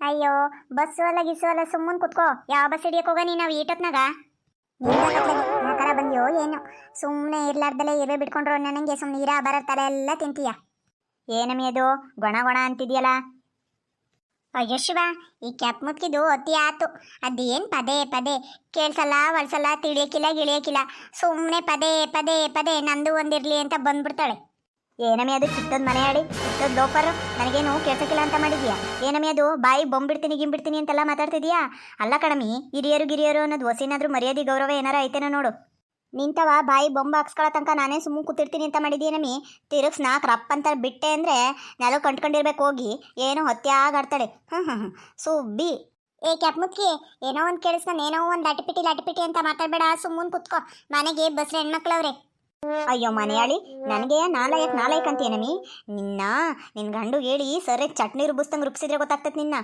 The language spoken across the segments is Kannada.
ಅಯ್ಯೋ ಬಸ್ಸು ಅಲ್ಲ ಗಿಸ್ಸು ಅಲ್ಲ ಸುಮ್ಮನೆ ಕುತ್ಕೋ. ಯಾವ ಬಸ್ ಹಿಡಿಯಕ್ ಹೋಗ ನೀನು ಈಟೊತ್ನಾಗ? ಯಾಕಾರ ಬಂದ್ಯೋ ಏನು? ಸುಮ್ಮನೆ ಇರ್ಲಾರ್ದಲ್ಲೇ ಇರುವೆ ಬಿಟ್ಕೊಂಡ್ರು ನನಗೆ ಸುಮ್ಮನೆ ನೀರ ಬರ ತಲೆ ಎಲ್ಲ ತಿಂತೀಯ. ಏನಮ್ಮಿ ಅದು ಗೊಣ ಗೊಣ ಅಂತಿದ್ಯಲ್ಲ? ಅಯ್ಯೋ ಶಿವ, ಈ ಕ್ಯಾಪ್ ಮುತ್ಕಿದು ಅತಿ ಆತು. ಅದೇನು ಪದೇ ಪದೇ ಕೇಳ್ಸಲ್ಲ ಒಳ್ಸಲ್ಲ, ತಿಳಿಯಕ್ಕಿಲ್ಲ ಗಿಳಿಯಕ್ಕಿಲ್ಲ, ಸುಮ್ಮನೆ ಪದೇ ಪದೇ ಪದೇ ನಂದು ಒಂದಿರ್ಲಿ ಅಂತ ಬಂದ್ಬಿಡ್ತಾಳೆ. ಏನಮ್ಮಿ ಅದು ಚಿಕ್ಕದ ಮನೆ ಆಡಿ ಚಿಕ್ಕದ ಲೋಪರ್, ನನಗೇನು ಕೇಳ್ಸಕ್ಕಿಲ್ಲ ಅಂತ ಮಾಡಿದ್ಯಾ? ಏನಮ್ಮಿ ಅದು ಬಾಯಿ ಬೊಂಬಿಡ್ತೀನಿ ಗಿಂಬಿಡ್ತೀನಿ ಅಂತೆಲ್ಲ ಮಾತಾಡ್ತಿದ್ಯಾ? ಅಲ್ಲ ಕಣಮಿ, ಹಿರಿಯರು ಗಿರಿಯರು ಅನ್ನೋದು ಹೊಸಿನಾದ್ರೂ ಮರ್ಯಾದೆ ಗೌರವ ಏನಾರ ಐತೇನೋ ನೋಡು. ನಿಂತವ ಬಾಯಿ ಬೊಂಬ ಹಾಕ್ಸ್ಕೊಳ್ಳೋ ತನಕ ನಾನೇ ಸುಮ್ಮನೆ ಕೂತಿರ್ತೀನಿ ಅಂತ ಮಾಡಿದ್ದೀನಮ್ಮಿ. ತಿರುಗ್ಸ್ ನಾಲ್ಕು ರಪ್ಪ ಅಂತ ಬಿಟ್ಟೆ ಅಂದರೆ ನೆಲ ಕಂಡ್ಕೊಂಡಿರ್ಬೇಕು ಹೋಗಿ. ಏನೋ ಹೊತ್ಯಾಗಾಡ್ತಾಳೆ. ಸುಬ್ಬಿ. ಏ ಕ್ಯಾಪ್ ಮುತ್ಕಿ, ಏನೋ ಒಂದು ಕೇಳಿಸ್ಕೊಂಡು ಏನೋ ಒಂದು ಲಟಿಪಿಟಿ ಅಂತ ಮಾತಾಡಬೇಡ, ಸುಮ್ಮನೆ ಕುತ್ಕೋ. ಮನೆಗೆ ಬಸ್ರ ಹೆಣ್ಮಕ್ಳವ್ರೆ. ಅಯ್ಯೋ ಮನೆಯಾಳಿ, ನನಗೆ ನಾಲಾಯಕ್ ಅಂತೇನಮ್ಮಿ? ನಿನ್ನ ಗಂಡು ಹೇಳಿ ಸರಿ ಚಟ್ನಿ ರುಬ್ಬಿಸ್ತಂಗೆ ರುಬ್ಸಿದ್ರೆ ಗೊತ್ತಾಗ್ತದೆ ನಿನ್ನ.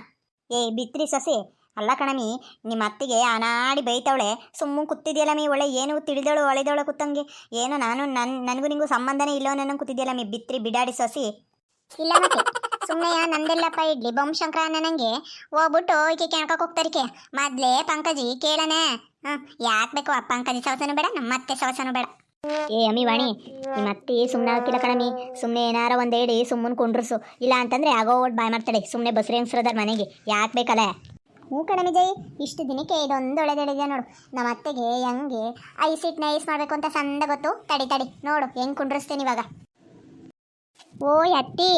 ಏ ಬಿತ್ರಿ ಸೊಸೆ. ಅಲ್ಲ ಕಣಮಿ, ನಿಮ್ಮ ಅತ್ತಿಗೆ ಅನಾಡಿ ಬೈತವಳೆ, ಸುಮ್ಮನೆ ಕೂತಿದ್ಯಲ್ಲಮ್ಮಿ. ಒಳ್ಳೆ ಏನು ತಿಳಿದವಳು ಒಳೆದವಳು ಕೂತಂಗೆ. ಏನೋ ನನಗೂ ನಿಂಗೂ ಸಂಬಂಧನೇ ಇಲ್ಲೋ ನನ್ನ ಕೂತಿದ್ಯಲ್ಲಮ್ಮಿ, ಬಿತ್ರಿ ಬಿಡಾಡಿ ಸೊಸಿ. ಇಲ್ಲ ಮತ್ತೆ ಸುಮ್ಮನೆ ನಂದೆಲ್ಲಪ್ಪ ಇಡ್ಲಿ ಬೊಂಬಶಂಕರ ನನಗೆ ಹೋಗ್ಬಿಟ್ಟು ಈಕೆ ಕೆಣ್ಕಕ್ಕೆ ಹೋಗ್ತಾರಿಕೆ. ಮೊದಲೇ ಪಂಕಜಿ ಕೇಳನೆ. ಯಾಕೆ ಬೇಕು ಆ ಪಂಕಜಿ ಸವಸನೂ ಬೇಡ, ನಮ್ಮ ಅತ್ತೆ ಸವಸನೂ ಬೇಡ. ಏ ಅಮ್ಮಿ ವಾಣಿ, ನಿಮ್ಮ ಅತ್ತಿ ಸುಮ್ಮನೆ ಹಾಕಿಲ್ಲ ಕಣಮಿ. ಸುಮ್ಮನೆ ಏನಾರ ಒಂದು ಹೇಳಿ ಸುಮ್ಮನೆ ಕುಂಡ್ರಸು. ಇಲ್ಲ ಅಂತಂದರೆ ಆಗೋ ಒಟ್ಟು ಬಾಯ್ ಮಾಡ್ತಾಳೆ. ಸುಮ್ಮನೆ ಬಸ್ರಿ ಹೆಂಗ್ಸ್ರದಾರ ಮನೆಗೆ, ಯಾಕೆ ಬೇಕಲ್ಲ? ಹ್ಞೂ ಕಣಮಿ ಜೈ, ಇಷ್ಟು ದಿನಕ್ಕೆ ಇದೊಂದು ಒಳ್ಳೆದಿದೆ ನೋಡು. ನಮ್ಮ ಅತ್ತೆಗೆ ಹೆಂಗೆ ಐಸಿಟ್ ನೈಸ್ ಮಾಡಬೇಕು ಅಂತ ಸಂದ ಗೊತ್ತು. ತಡಿ ನೋಡು ಹೆಂಗೆ ಕುಂಡ್ರಿಸ್ತೀನಿ ಇವಾಗ. ಓ ಅತ್ತಿ,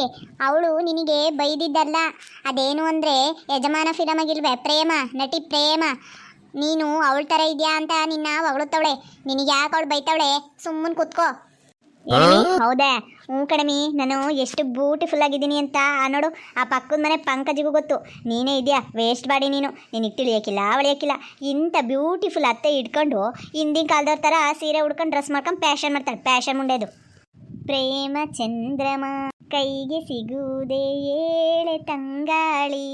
ಅವಳು ನಿನಗೆ ಬೈದಿದ್ದಲ್ಲ. ಅದೇನು ಅಂದರೆ ಯಜಮಾನ ಫಿಲಮಾಗಿಲ್ವೇ ಪ್ರೇಮ, ನಟಿ ಪ್ರೇಮ, ನೀನು ಅವಳ ಥರ ಇದೆಯಾ ಅಂತ ನಿನ್ನ ಹೊಗಳುತ್ತವಳೆ. ನಿನಗೆ ಯಾಕೆ ಅವಳು ಬೈತವಳೆ? ಸುಮ್ಮನೆ ಕುತ್ಕೋ. ಹೌದಾ? ಹ್ಞೂ ಕಣಮಿ, ನಾನು ಎಷ್ಟು ಬ್ಯೂಟಿಫುಲ್ ಆಗಿದ್ದೀನಿ ಅಂತ ನೋಡು. ಆ ಪಕ್ಕದ ಮನೆ ಪಂಕಜಿಗೂ ಗೊತ್ತು. ನೀನೇ ಇದೆಯಾ ವೇಸ್ಟ್ ಬಾಡಿ ನೀನು. ನಿನಗೆ ತಿಳಿಯೋಕ್ಕಿಲ್ಲ ಅವಳಿಯಕ್ಕಿಲ್ಲ. ಇಂಥ ಬ್ಯೂಟಿಫುಲ್ ಅತ್ತೆ ಇಟ್ಕೊಂಡು ಹಿಂದಿನ ಕಾಲದವ್ರ ಥರ ಸೀರೆ ಉಡ್ಕೊಂಡು ಡ್ರೆಸ್ ಮಾಡ್ಕೊಂಡು ಪ್ಯಾಷನ್ ಮಾಡ್ತಾಳೆ. ಪ್ಯಾಷನ್ ಮುಂಡೆದು. ಪ್ರೇಮ ಚಂದ್ರಮ ಕೈಗೆ ಸಿಗುವುದೇ ಏಳೆ ತಂಗಾಳಿ,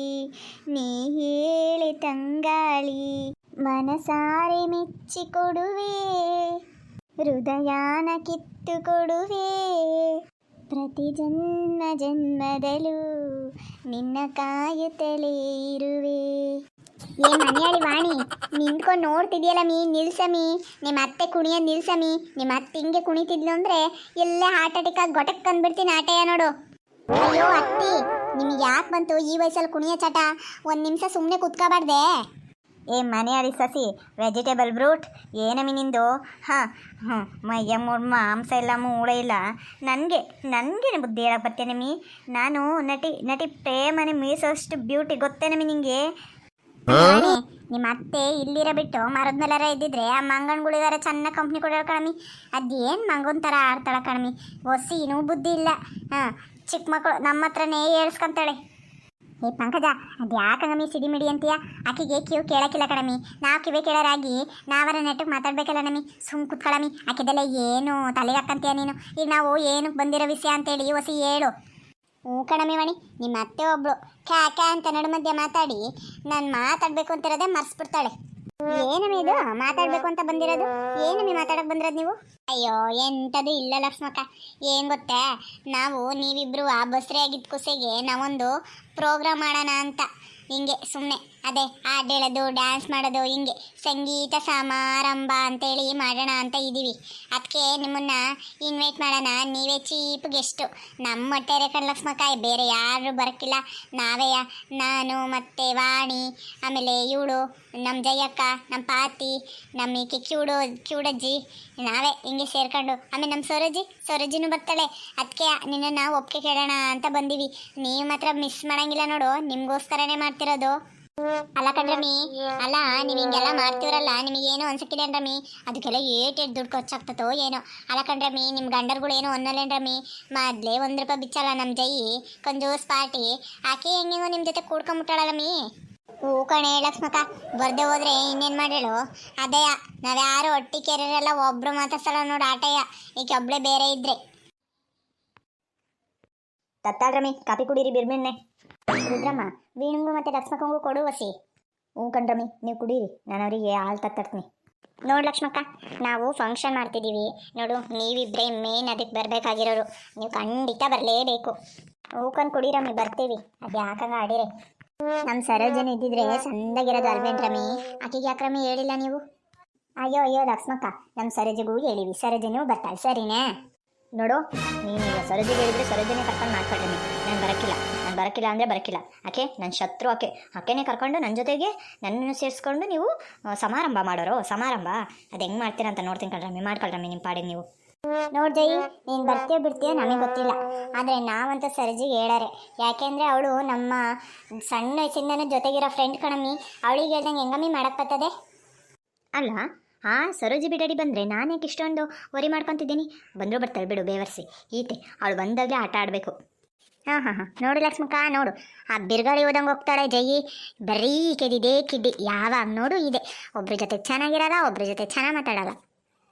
ನೀ ಹೇಳೆ ತಂಗಾಳಿ, ಮನಸಾರೆ ಮೆಚ್ಚಿಕೊಡುವೆ, ಹೃದಯಾನ ಕಿತ್ತು ಕೊಡುವೆ, ಪ್ರತಿ ಜನ್ಮದಲ್ಲೂ ನಿನ್ನ ಕಾಯುತ್ತಲೇ ಇರುವೆ. ಏ ಮನೆಯಾಳಿ ವಾಣಿ, ನಿಂತ್ಕೊಂಡು ನೋಡ್ತಿದ್ಯಲ್ಲ ನಿಲ್ಸಮಿ. ನಿಮ್ಮ ಅತ್ತೆ ಕುಣಿಯ ನಿಲ್ಸಮಿ. ನಿಮ್ಮ ಅತ್ತೆ ಹಿಂಗೆ ಕುಣಿತಿದ್ಲು ಅಂದರೆ ಎಲ್ಲ ಹಾರ್ಟ್ ಅಟ್ಯಾಕ್ ಆಗಿ ಗೊಟಕ್ ಅಂದ್ಬಿಡ್ತೀನಿ ಆಟಯ್ಯ ನೋಡು. ಅಯ್ಯೋ ಅತ್ತಿ, ನಿಮಗೆ ಯಾಕೆ ಬಂತು ಈ ವಯಸ್ಸಲ್ಲಿ ಕುಣಿಯ ಚಟ? ಒಂದು ನಿಮಿಷ ಸುಮ್ಮನೆ ಕುತ್ಕೋಬಾರ್ದೆ? ಏ ಮನೆಯಾಳಿ ಸಸಿ, ವೆಜಿಟೇಬಲ್ ಬ್ರೂಟ್, ಏನಮ್ಮಿ ನಿಂದು? ಮಯ್ಯ ಮಾಂಸ ಇಲ್ಲ ಮೂಳೆ ಇಲ್ಲ. ನನಗೆ ಬುದ್ಧಿ ಹೇಳಕ್ಕೆ ಬರ್ತೇನಮ್ಮಿ. ನಾನು ನಟಿ ಪ್ರೇಮನೆ ಮೀಸೋಷ್ಟು ಬ್ಯೂಟಿ ಗೊತ್ತೇನಮ್ಮಿ ನಿಂಗೆ? ನಿಮ್ಮ ಅತ್ತೆ ಇಲ್ಲಿರ ಬಿಟ್ಟು ಮರದ ಮೇಲಾರ ಇದ್ದಿದ್ರೆ ಆ ಮಂಗನ್ಗಳಿಗಾರ ಚೆನ್ನಾಗಿ ಕಂಪ್ನಿ ಕೊಡೋಳು ಕಣಮಿ. ಅದೇನು ಮಂಗನ ಥರ ಆಡ್ತಾಳ ಕಣಮಿ. ಒಸಿನೂ ಬುದ್ಧಿ ಇಲ್ಲ. ಚಿಕ್ಕ ಮಕ್ಕಳು ನಮ್ಮ ಹತ್ರನೇ ಹೇಳ್ಸ್ಕೊಂತಾಳೆ. ಏ ಪಂಕಜ, ಅದು ಯಾಕಂಗಮ್ಮಿ ಸಿಡಿಮಿಡಿ ಅಂತೀಯ? ಆಕೆಗೆ ಕಿವು ಕೇಳಕ್ಕಿಲ್ಲ ಕಣಮಿ. ನಾವು ಕಿವಿ ಕೇಳೋರಾಗಿ ನಾವರ ನೆಟ್ಟಗೆ ಮಾತಾಡ್ಬೇಕಲ್ಲ ನಮ್ಮಿ. ಸುಮ್ ಕುತ್ಕೊಳ್ಳಮ್ಮಿ. ಆಕೆದೆಲ್ಲ ಏನು ತಲೆಗೆ ಹಾಕಂತೀಯ ನೀನು? ಈಗ ನಾವು ಏನಕ್ಕೆ ಬಂದಿರೋ ವಿಷಯ ಅಂತೇಳಿ ಹೊಸಿ ಹೇಳು. ಹ್ಞೂ ಕಣಮಿ ವಾಣಿ, ನಿಮ್ಮ ಅತ್ತೆ ಒಬ್ಳು ಕ್ಯಾ ಅಂತ ನಡು ಮಧ್ಯೆ ಮಾತಾಡಿ ನಾನು ಮಾತಾಡಬೇಕು ಅಂತಿರೋದೇ ಮರ್ಸ್ಬಿಡ್ತಾಳೆ. ಏನಮ್ಮಿ ಇದು ಮಾತಾಡಬೇಕು ಅಂತ ಬಂದಿರೋದು? ಏನಮ್ಮಿ ಮಾತಾಡೋಕೆ ಬಂದಿರೋದು ನೀವು? ಅಯ್ಯೋ ಎಂಥದ್ದು ಇಲ್ಲ ಲಕ್ಷ್ಮಕ್ಕ. ಏನು ಗೊತ್ತಾ, ನೀವಿಬ್ಬರು ಆ ಬಸ್ರಿ ಆಗಿದ್ದ ಕುಸೆಗೆ ನಾವೊಂದು ಪ್ರೋಗ್ರಾಮ್ ಮಾಡೋಣ ಅಂತ. ಹಿಂಗೆ ಸುಮ್ಮನೆ ಅದೇ ಹಾಡು ಹೇಳೋದು, ಡ್ಯಾನ್ಸ್ ಮಾಡೋದು, ಹಿಂಗೆ ಸಂಗೀತ ಸಮಾರಂಭ ಅಂತೇಳಿ ಮಾಡೋಣ ಅಂತ ಇದ್ದೀವಿ. ಅದಕ್ಕೆ ನಿಮ್ಮನ್ನು ಇನ್ವೈಟ್ ಮಾಡೋಣ. ನೀವೇ ಚೀಪ್ ಗೆಸ್ಟು. ನಮ್ಮ ಹೊಟ್ಟೆ ಕಣ್ ಲಕ್ಷ್ಮಕ್ಕ, ಬೇರೆ ಯಾರು ಬರೋಕ್ಕಿಲ್ಲ. ನಾವೇ, ನಾನು ಮತ್ತು ವಾಣಿ, ಆಮೇಲೆ ಇವಳು ನಮ್ಮ ಜಯಕ್ಕ, ನಮ್ಮ ಪಾತಿ, ನಮ್ಮ ಈಕೆ ಕ್ಯೂಡಜ್ಜಿ, ನಾವೇ ಹಿಂಗೆ ಸೇರ್ಕೊಂಡು, ಆಮೇಲೆ ನಮ್ಮ ಸರೋಜಿನೂ ಬರ್ತಾಳೆ. ಅದಕ್ಕೆ ನಿನ್ನನ್ನು ಒಪ್ಪಿಗೆ ಕೇಳೋಣ ಅಂತ ಬಂದೀವಿ. ನೀವು ಮಾತ್ರ ಮಿಸ್ ಮಾಡೋಂಗಿಲ್ಲ ನೋಡು, ನಿಮಗೋಸ್ಕರನೇ ಮಾಡ್ತಿರೋದು. ಅಲ್ಲ ಕಣ್ರಮ್ಮಿ, ಅಲ್ಲ ನೀವು ಹಿಂಗೆಲ್ಲ ಮಾಡ್ತೀವ್ರಲ್ಲ, ನಿಮಗೇನು ಅನ್ಸಕ್ಕಿದೆ ಅನ್ರಮ್ಮಿ? ಅದಕ್ಕೆಲ್ಲ ಏಟು ದುಡ್ಡು ಖರ್ಚಾಗ್ತತೋ ಏನೋ. ಅಲ್ಲ ಕಣ್ರಮ್ಮಿ, ನಿಮ್ಮ ಗಂಡರ್ಗಳು ಏನೋ ಅನ್ನಲ್ಲೇನ್ರಮ್ಮಿ? ಮೊದಲೇ ₹1 ಬಿಚ್ಚಲ್ಲ ನಮ್ಮ ಜೈ, ಕಂಜೂಸ್ ಪಾರ್ಟಿ. ಆಕೆ ಹೆಂಗೆಂಗೋ ನಿಮ್ಮ ಜೊತೆ ಕೂಡ್ಕೊಂಬಿಟ್ಟಾಳಲ್ಲಮ್ಮಿ. ಹೂ ಕಣೆ ಲಕ್ಷ್ಮಕ್ಕ, ಬರ್ದೆ ಹೋದ್ರೆ ಇನ್ನೇನು ಮಾಡೇಳು? ಅದೇಯ, ನಾವ್ಯಾರು ಒಟ್ಟಿ ಕೆರೆಯಲ್ಲ, ಒಬ್ರು ಮಾತಾಡ್ಸಲ್ಲ ನೋಡು ಆಟಯ್ಯ. ಈಗ ಒಬ್ಳೆ ಬೇರೆ ಇದ್ರೆ ತತ್ತಾಳ್ರಮ್ಮಿ, ಕಾಫಿ ಕುಡೀರಿ ಬಿರ್ಮಿನ್ನೆ. ರುದ್ರಮ್ಮ, ವೀಣಂಗೂ ಮತ್ತು ಲಕ್ಷ್ಮಕ್ಕಂಗೂ ಕೊಡು ವಸಿ. ಹ್ಞೂ ಕಣ್ರಮ್ಮಿ, ನೀವು ಕುಡೀರಿ, ನಾನು ಅವರಿಗೆ ಹಾಲು ತರ್ತೀನಿ. ನೋಡು ಲಕ್ಷ್ಮಕ್ಕ, ನಾವು ಫಂಕ್ಷನ್ ಮಾಡ್ತಿದ್ದೀವಿ ನೋಡು. ನೀವಿಬ್ಬರೇ ಮೇನ್ ಅದಕ್ಕೆ ಬರಬೇಕಾಗಿರೋರು. ನೀವು ಖಂಡಿತ ಬರಲೇಬೇಕು. ಹೂಕಂದು ಕುಡೀರಮ್ಮಿ, ಬರ್ತೀವಿ. ಅದು ಯಾಕಂಗ ಆಡಿರೆ ನಮ್ಮ ಸರೋಜನ ಇದ್ದಿದ್ರೆ ಸಂದಾಗಿರೋದು ಅಲ್ವೇನ್ರಮಿ? ಆಕೆಗೆ ಯಾಕ್ರಮಿ ಹೇಳಿಲ್ಲ ನೀವು? ಅಯ್ಯೋ ಅಯ್ಯೋ ಲಕ್ಷ್ಮಕ್ಕ, ನಮ್ಮ ಸರೋಜಿಗೂ ಹೇಳಿವಿ, ಸರೋಜನೂ ಬರ್ತಾಳೆ ಸರಿನೇ. ನೋಡು, ನೀನು ಈಗ ಸರೋಜಿಗೆ ಹೇಳಿದ್ರೆ ಸರೋಜನೆ ಕರ್ಕೊಂಡು ಮಾಡ್ಕೊಳ್ರಿ. ನಾನು ಬರೋಕ್ಕಿಲ್ಲ ಅಂದರೆ ಬರೋಕ್ಕಿಲ್ಲ. ಆಕೆ ನನ್ನ ಶತ್ರು. ಆಕೆನೇ ಕರ್ಕೊಂಡು ನನ್ನ ಜೊತೆಗೆ ನನ್ನನ್ನು ಸೇರಿಸ್ಕೊಂಡು ನೀವು ಸಮಾರಂಭ ಮಾಡೋರು. ಸಮಾರಂಭ ಅದು ಹೆಂಗೆ ಮಾಡ್ತೀರ ಅಂತ ನೋಡ್ತೀನಿ ಕಣ್ರಮ್ಮಿ. ಮಾಡ್ಕೊಳ್ರಮ್ಮಿ ನಿಮ್ಮ ಪಾಡಿಗೆ ನೀವು. ನೋಡ್ ಜೈ, ನೀನು ಬರ್ತೀಯೋ ಬಿಡ್ತೀಯೋ ನಮಗೆ ಗೊತ್ತಿಲ್ಲ, ಆದರೆ ನಾವಂತೂ ಸರೋಜಿಗೆ ಹೇಳಾರೆ. ಯಾಕೆಂದರೆ ಅವಳು ನಮ್ಮ ಸಣ್ಣ ವಯಸ್ಸಿಂದನೂ ಜೊತೆಗಿರೋ ಫ್ರೆಂಡ್ ಕಣಮ್ಮಿ. ಅವಳಿಗೆ ಹೇಳ್ದಂಗೆ ಹೆಂಗಮ್ಮಿ ಮಾಡಕ್ಕೆ ಬರ್ತದೆ? ಅಲ್ಲ, ಸರೋಜಿ ಬಿಡಾಡಿ ಬಂದರೆ ನಾನು ಯಾಕೆ ಇಷ್ಟೊಂದು ವರಿ ಮಾಡ್ಕೊತಿದ್ದೀನಿ? ಬಂದರೂ ಬರ್ತಾಳೆ ಬಿಡು, ಬೇವರ್ಸಿ ಈತೆ. ಅವಳು ಬಂದಾಗಲೇ ಆಟ ಆಡಬೇಕು. ಹಾಂ ನೋಡು ಲಕ್ಷ್ಮಕ್ಕ, ನೋಡು ಆ ಬಿರ್ಗಾಳಿ ಓದಂಗೆ ಹೋಗ್ತಾಳೆ ಜಯಿ. ಬರೀ ಕೆದಿದೆ ಕಿಡ್ಡಿ, ಯಾವಾಗ ನೋಡು ಇದೆ. ಒಬ್ರ ಜೊತೆ ಚೆನ್ನಾಗಿರಲ್ಲ, ಒಬ್ರ ಜೊತೆ ಚೆನ್ನಾಗಿ ಮಾತಾಡಲ್ಲ.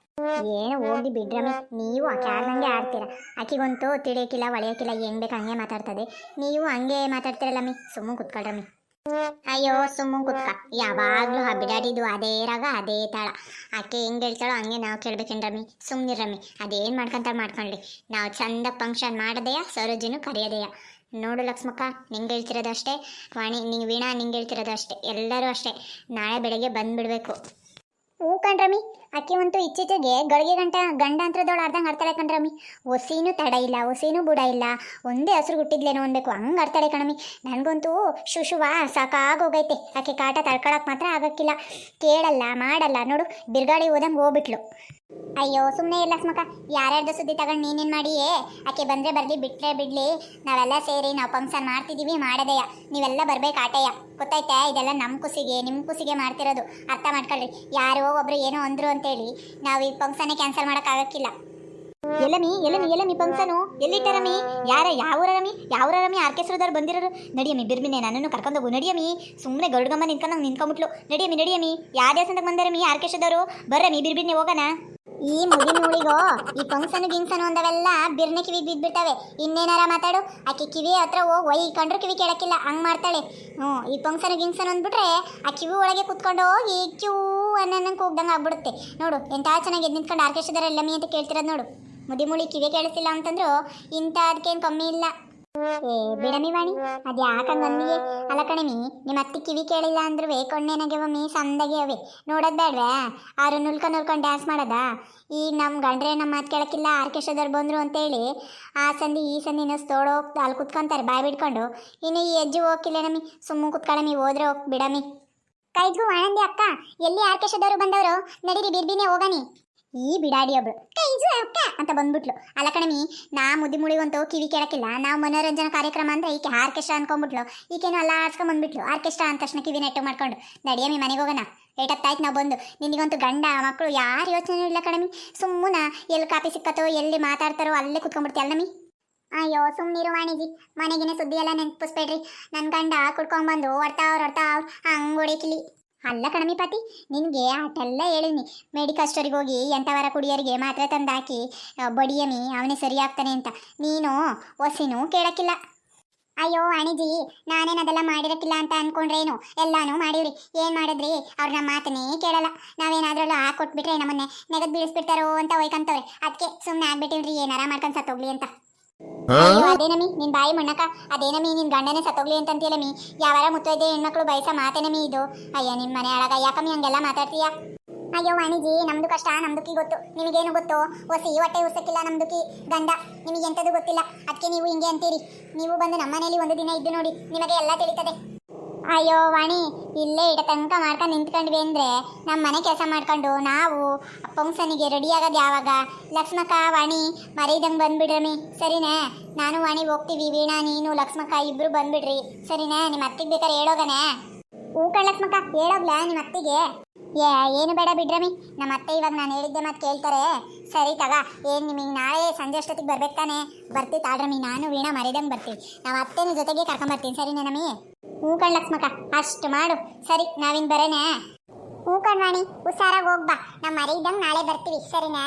ಏನು ಹೋಗಿ ಬಿಡ್ರಮ್ಮಿ, ನೀವು ಆಕೆ ಆಡ್ದಂಗೆ ಆಡ್ತೀರ. ಆಕೆಗಂತೂ ತಿಳಿಯೋಕ್ಕಿಲ್ಲ, ಒಳೆಯೋಕ್ಕಿಲ್ಲ, ಹೆಂಗೆ ಬೇಕು ಹಂಗೆ ಮಾತಾಡ್ತದೆ. ನೀವು ಹಂಗೆ ಮಾತಾಡ್ತಿರಲ್ಲಮ್ಮಿ, ಸುಮ್ಮನೆ ಕುತ್ಕೊಳ್ರಮ್ಮಿ. ಅಯ್ಯೋ ಸುಮ್ಮನೆ ಕುತ್ಕ, ಯಾವಾಗಲೂ ಆ ಬಿಡಾಡಿದು ಅದೇ ರಾಗ ಅದೇ ತಾಳ. ಆಕೆ ಹೆಂಗೆ ಹೇಳ್ತಾಳೋ ಹಂಗೆ ನಾವು ಕೇಳ್ಬೇಕೇನ್ರಮ್ಮಿ. ಸುಮ್ಮನಿರಮ್ಮಿ, ಅದೇನು ಮಾಡ್ಕೊಂಡ್ರಿ. ನಾವು ಚಂದ ಫಂಕ್ಷನ್ ಮಾಡದೆಯಾ, ಸರೋಜಿನೂ ಕರೆಯೋದೆಯಾ. ನೋಡು ಲಕ್ಷ್ಮಕ್ಕ, ನಿಂಗೆ ಹೇಳ್ತಿರೋದು ಅಷ್ಟೇ, ವಾಣಿ ನಿಂಗೆ ವೀಣಾ ನಿಂಗೆ ಹೇಳ್ತಿರೋದು ಅಷ್ಟೇ, ಎಲ್ಲರೂ ಅಷ್ಟೇ. ನಾಳೆ ಬೆಳಗ್ಗೆ ಬಂದುಬಿಡ್ಬೇಕು. ಹ್ಞೂ ಕಣ್ರಮ್ಮಿ, ಅಕ್ಕಿ ಅಂತೂ ಇತ್ತೀಚೆಗೆ ಗಳಿಗೆ ಗಂಡ ಅಂತರದವಳು ಆಡ್ದಂಗೆ ಆಡ್ತಾಳೆ ಕಣ್ರಮ್ಮಿ. ಒಸಿನೂ ತಡ ಇಲ್ಲ, ಒಸಿನೂ ಬುಡ ಇಲ್ಲ, ಒಂದೇ ಹಸ್ರು ಹುಟ್ಟಿದ್ಲೇನೋ ಅನ್ಬೇಕು, ಹಂಗೆ ಆಡ್ತಾಳೆ ಕಣಮ್ಮಿ. ನನಗಂತೂ ಶುಶುವ ಸಾಕಾಗೋಗೈತೆ. ಆಕೆ ಕಾಟ ತಡ್ಕೊಳಕ್ಕೆ ಮಾತ್ರ ಆಗಕ್ಕಿಲ್ಲ, ಕೇಳಲ್ಲ ಮಾಡಲ್ಲ. ನೋಡು ಬಿರ್ಗಾಳಿ ಹೋದಂಗೆ ಹೋಗ್ಬಿಟ್ಲು. ಅಯ್ಯೋ ಸುಮ್ಮನೆ ಇಲ್ಲ ಲಕ್ಷ್ಮಕ್ಕ, ಯಾರ್ಯಾರ್ದು ಸುದ್ದಿ ತಗೊಂಡು ನೀನೇನು ಮಾಡಿಯೇ? ಆಕೆ ಬಂದರೆ ಬರಲಿ, ಬಿಟ್ಟರೆ ಬಿಡಲಿ, ನಾವೆಲ್ಲ ಸೇರಿ ನಾವು ಫಂಕ್ಷನ್ ಮಾಡ್ತಿದ್ದೀವಿ, ಮಾಡೋದೆಯ. ನೀವೆಲ್ಲ ಬರ್ಬೇಕು ಆಟೆಯ, ಗೊತ್ತಾಯ್ತಾ? ಇದೆಲ್ಲ ನಮ್ಮ ಖುಷಿಗೆ ನಿಮ್ಮ ಖುಷಿಗೆ ಮಾಡ್ತಿರೋದು, ಅರ್ಥ ಮಾಡ್ಕೊಳ್ರಿ. ಯಾರೋ ಒಬ್ರು ಏನೋ ಅಂದರು ಅಂತೇಳಿ ನಾವು ಈ ಫಂಕ್ಷನ್ನೇ ಕ್ಯಾನ್ಸಲ್ ಮಾಡೋಕ್ಕಾಗಕ್ಕಿಲ್ಲ. ಎಲ್ಲಮಿ ಫಂಕ್ಷನು ಎಲ್ಲಿಟ್ಟಾರಮ್ಮಿ? ಯಾವೂರಮ್ಮಿ ಆರ್ಕೆಸ್ಟ್ರಾದವ್ರು ಬಂದಿರೋರು? ನಡಿಯಮ್ಮಿ ಬಿರ್ಬಿನೆ, ನನ್ನನ್ನು ಕರ್ಕೊಂಡೋಗು. ನಡಿಯಮ್ಮಿ, ಸುಮ್ಮನೆ ಗರುಡ್ಗಮ್ಮ ನಿಂತ್ಕೊಂಬಿಟ್ಲು. ನಡಿಯಮ್ಮಿ, ಯಾವ ದೇವಸ್ಥಾನಕ್ಕೆ ಬಂದಾರಮ್ಮಿ ಆರ್ಕೆಸ್ಟ್ರಾದವರು? ಬರ್ರಮ್ಮಿ ಬಿರ್ಬಿನೆ ಹೋಗೋಣ. ಈ ಮುಳಿಗೋ ಈ ಫಂಕ್ಷನ್ ಗಿಂಗ್ಸನು ಅಂದವೆಲ್ಲ ಬಿರ್ನೆ ಕಿವಿಗೆ ಬಿದ್ದುಬಿಡ್ತವೆ. ಇನ್ನೇನಾರ ಮಾತಾಡು, ಆಕೆ ಕಿವಿ ಹತ್ರ ಹೋಗಿ ಒಯ್ಕೊಂಡ್ರು ಕಿವಿ ಕೇಳಕ್ಕಿಲ್ಲ, ಹಂಗೆ ಮಾಡ್ತಾಳೆ. ಈ ಫಂಕ್ಷನ್ ಗಿಂಗ್ಸನ್ ಅಂದ್ಬಿಟ್ರೆ ಆ ಕಿವಿ ಒಳಗೆ ಕುತ್ಕೊಂಡು ಹೋಗಿ ಕ್ಯೂ ಅನ್ನಂಗೆ ಕೂಗ್ದಂಗೆ ಆಗ್ಬಿಡುತ್ತೆ. ನೋಡು ಎಂಥ ಚೆನ್ನಾಗಿ ಎದ್ದು ನಿಂತ್ಕೊಂಡು ಆರ್ಕೆಸ್ಟ್ರಾದವ್ರು ಎಲ್ಲಮ್ಮಿ ಅಂತ ಕೇಳ್ತಿರೋದು ನೋಡು. ಮುಳಿ ಕಿವಿ ಕೇಳಿಸ್ತಿಲ್ಲ ಅಂತಂದ್ರು ಇಂಥ ಅದಕ್ಕೇನು ಕಮ್ಮಿ ಇಲ್ಲ. ಬಿಡಮಿ ವಾಣಿ, ಅದು ಯಾಕಂಗೆ ಅಂದಿಗೆ? ಅಲ್ಲ ಕಣಮಿ, ನಿಮ್ಮ ಅತ್ತಿ ಕಿವಿ ಕೇಳಿಲ್ಲ ಅಂದ್ರೂ ಕೊಂಡೇನಾಗ್ಯವಮ್ಮಿ, ಸಂದಾಗೆ ಅವೆ. ನೋಡೋದು ಬೇಡವೇ? ಆರು ನುಲ್ಕೊಂಡು ಡ್ಯಾನ್ಸ್ ಮಾಡೋದಾ? ಈಗ ನಮ್ಮ ಗಂಡ್ರೆ ನಮ್ಮ ಮಾತು ಕೇಳಕ್ಕಿಲ್ಲ, ಆರ್ಕೆಸ್ಟ್ರಾದವ್ರು ಬಂದರು ಅಂತೇಳಿ ಆ ಸಂಧಿ ಈ ಸಂಧಿನ ತೋಡೋ ಅಲ್ಲಿ ಕುತ್ಕೊಂತಾರೆ ಬಾಯ್ ಬಿಡ್ಕೊಂಡು. ಇನ್ನು ಈ ಹೆಜ್ಜೆ ಹೋಗಿಲ್ಲ ನಮ್ಮಿ, ಸುಮ್ಮನೆ ಕುತ್ಕೊಳ್ಳಮಿ, ಹೋದ್ರೆ ಹೋಗಿ ಬಿಡಮಿ. ಕೈಗೂ ಆನಂದಿ ಅಕ್ಕ, ಎಲ್ಲಿ ಆರ್ಕೆಸ್ಟ್ರಾದವ್ರು ಬಂದವರು? ನಡೀರಿ ಬಿರ್ಬಿನೇ ಹೋಗನಿ. ಈ ಬಿಡಾಡಿ ಒಬ್ಳು ಕೈಜು ಅಕ್ಕ ಅಂತ ಬಂದ್ಬಿಟ್ಲು. ಅಲ್ಲ ಕಣಮಿ, ನಾ ಮುಳಿಗಂತೂ ಕಿವಿ ಕೇಳಕ್ಕಿಲ್ಲ. ನಾವು ಮನೋರಂಜನಾ ಕಾರ್ಯಕ್ರಮ ಅಂದ್ರೆ ಈಕೆ ಆರ್ಕೆಸ್ಟ್ರಾ ಅನ್ಕೊಂಡ್ಬಿಟ್ಲು. ಈಗೇನು ಅಲ್ಲ ಆಡ್ಸ್ಕೊಂಡ್ ಬಂದ್ಬಿಟ್ಲು. ಆರ್ಕೆಸ್ಟ್ರಾ ಅಂದ ತಕ್ಷಣ ಕಿವಿ ನೆಟ್ಟು ಮಾಡ್ಕೊಂಡು ನಡಿಯಮ್ಮಿ ಮನೆಗೆ ಹೋಗೋಣ. ಏಟತ್ತಾಯ್ತು ನಾವು ಬಂದು. ನಿನಗಂತೂ ಗಂಡ ಮಕ್ಕಳು ಯಾರು ಯೋಚನೆ ಇಲ್ಲ ಕಣಮಿ. ಸುಮ್ಮನ ಎಲ್ಲಿ ಕಾಪಿ ಸಿಕ್ಕತ್ತೋ ಎಲ್ಲಿ ಮಾತಾಡ್ತಾರೋ ಅಲ್ಲೇ ಕುತ್ಕೊಂಡ್ಬಿಡ್ತಿ ಅಲ್ಲಮಿ. ಅಯ್ಯೋ ಸುಮ್ಮನಿರು ವಾಣಿಜಿ, ಮನೆಗಿನ ಸುದ್ದಿ ಎಲ್ಲ ನೆನಪಿಸ್ಬೇಡ್ರಿ. ನನ್ನ ಗಂಡ ಕುಡ್ಕೊಂಡ್ಬಂದು ಹೊಡ್ತಾವ್ರು ಹಂಗೆ ಹೊಡಿಕಿಲಿ. ಅಲ್ಲ ಕಣಮಿ ಪಾತಿ, ನಿನಗೆ ಆಟೆಲ್ಲ ಹೇಳಿನಿ. ಮೆಡಿಕಲ್ ಸ್ಟೋರಿಗೆ ಹೋಗಿ ಎಂಥವರ ಕುಡಿಯೋರಿಗೆ ಮಾತ್ರೆ ತಂದಾಕಿ ಬಡಿಯಮಿ, ಅವನೇ ಸರಿ ಆಗ್ತಾನೆ ಅಂತ. ನೀನು ಒಸಿನೂ ಕೇಳಕ್ಕಿಲ್ಲ. ಅಯ್ಯೋ ವಾಣಿಜಿ, ನಾನೇನು ಅದೆಲ್ಲ ಮಾಡಿರಕ್ಕಿಲ್ಲ ಅಂತ ಅನ್ಕೊಂಡ್ರೇನು? ಎಲ್ಲಾನು ಮಾಡಿವ್ರಿ. ಏನು ಮಾಡಿದ್ರಿ? ಅವ್ರು ನಮ್ಮ ಮಾತನ್ನೇ ಕೇಳಲ್ಲ. ನಾವೇನಾದ್ರಲ್ಲ ಕೊಟ್ಬಿಟ್ರೆ ನಮ್ಮನ್ನೇ ನೆಗದ್ ಬೀಳಿಸ್ಬಿಡ್ತಾರೋ ಅಂತ ಒಯ್ಕಂತವ್ರೆ. ಅದಕ್ಕೆ ಸುಮ್ಮನೆ ಆಗ್ಬಿಟ್ಟಿವ್ರಿ, ಏನಾರ ಮಾಡ್ಕೊಂಡು ಸತ್ತೋಗ್ಲಿ ಅಂತ. ಅದೇನಮಿ ನಿನ್ ಬಾಯಿ ಮಣ್ಣಕ್ಕ, ಅದೇನಮಿ ನಿನ್ ಗಂಡನೇ ಸತ್ತೋಗ್ಲಿ ಅಂತಂತೀಯಲ್ಲಮಿ. ಯಾವಾರ ಮುತ್ತೈದೆ ಹೆಣ್ಮಕ್ಳು ಬಯಸ ಮಾತೇನಮಿ ಇದು? ಅಯ್ಯ ನಿನ್ ಮನೆ ಅಳಗ ಯಾಕಮ್ಮಿ ಹಂಗೆಲ್ಲ ಮಾತಾಡ್ತೀಯ? ಅಯ್ಯೋ ವಾಣಿಜಿ, ನಮ್ದು ಕಷ್ಟ ನಮ್ದುಕಿ ಗೊತ್ತು, ನಿಮಗೇನು ಗೊತ್ತು? ಹೊಸಿ ಹೊಟ್ಟೆ ಉಸಕ್ಕಿಲ್ಲ ನಮ್ದುಕಿ ಗಂಡ, ನಿಮಗೆ ಎಂಥದ್ದು ಗೊತ್ತಿಲ್ಲ. ಅದಕ್ಕೆ ನೀವು ಹಿಂಗೆ ಅಂತೀರಿ. ನೀವು ಬಂದು ನಮ್ಮ ಮನೇಲಿ ಒಂದು ದಿನ ಇದ್ದು ನೋಡಿ, ನಿಮಗೆ ಎಲ್ಲ ತಿಳಿತದೆ. ಅಯ್ಯೋ ವಾಣಿ, ಇಲ್ಲೇ ಇಡ ತನಕ ಮಾಡ್ಕೊಂಡು ನಿಂತ್ಕೊಂಡ್ವಿ ಅಂದರೆ ನಮ್ಮ ಮನೆ ಕೆಲಸ ಮಾಡ್ಕೊಂಡು ನಾವು ಫಂಕ್ಷನಿಗೆ ರೆಡಿ ಆಗೋದು ಯಾವಾಗ? ಲಕ್ಷ್ಮಕ್ಕ ವಾಣಿ ಮರೀದಂಗೆ ಬಂದುಬಿಡ್ರಮ್ಮಿ, ಸರಿನಾ? ನಾನು ವಾಣಿ ಹೋಗ್ತೀವಿ, ವೀಣಾ ನೀನು ಲಕ್ಷ್ಮಕ್ಕ ಇಬ್ಬರು ಬಂದುಬಿಡ್ರಿ, ಸರಿನಾ? ನಿಮ್ಮ ಅತ್ತಿಗೆ ಬೇಕಾದ್ರೆ ಹೇಳೋಗನೆ. ಹೂ ಕಣ್ ಲಕ್ಷ್ಮಕ್ಕ, ಹೇಳೋಗ್ಲಾ ನಿಮ್ಮ ಅತ್ತಿಗೆ? ಏನು ಬೇಡ ಬಿಡ್ರಮ್ಮಿ, ನಮ್ಮ ಅತ್ತೆ ಇವಾಗ ನಾನು ಹೇಳಿದ್ದೆ ಮತ್ತೆ ಕೇಳ್ತಾರೆ. ಸರಿ ತಗ, ಏನು ನಿಮಗೆ ನಾಳೆ ಸಂಜೆ ಅಷ್ಟೊತ್ತಿಗೆ ಬರ್ಬೇಕು ತಾನೆ? ಬರ್ತೀವಿ ತಾಳ್ರಮ್ಮಿ, ನಾನು ವೀಣಾ ಮರಿದಂಗೆ ಬರ್ತೀವಿ. ನಮ್ಮ ಅತ್ತೆನ ಜೊತೆಗೆ ಕರ್ಕೊಂಬರ್ತೀನಿ, ಸರಿನಾ ನಮ್ಮಿ? ಹೂ ಕಣ್ ಲಕ್ಷ್ಮಕ್ಕ, ಅಷ್ಟು ಮಾಡು. ಸರಿ ನಾವಿನ್ ಬರೋಣ. ಹೂ ಕಣ್ ವಾಣಿ, ಹುಷಾರಾಗಿ ಹೋಗ್ಬಾ. ನಾವು ಮರಿದಂಗೆ ನಾಳೆ ಬರ್ತೀವಿ, ಸರಿನಾ?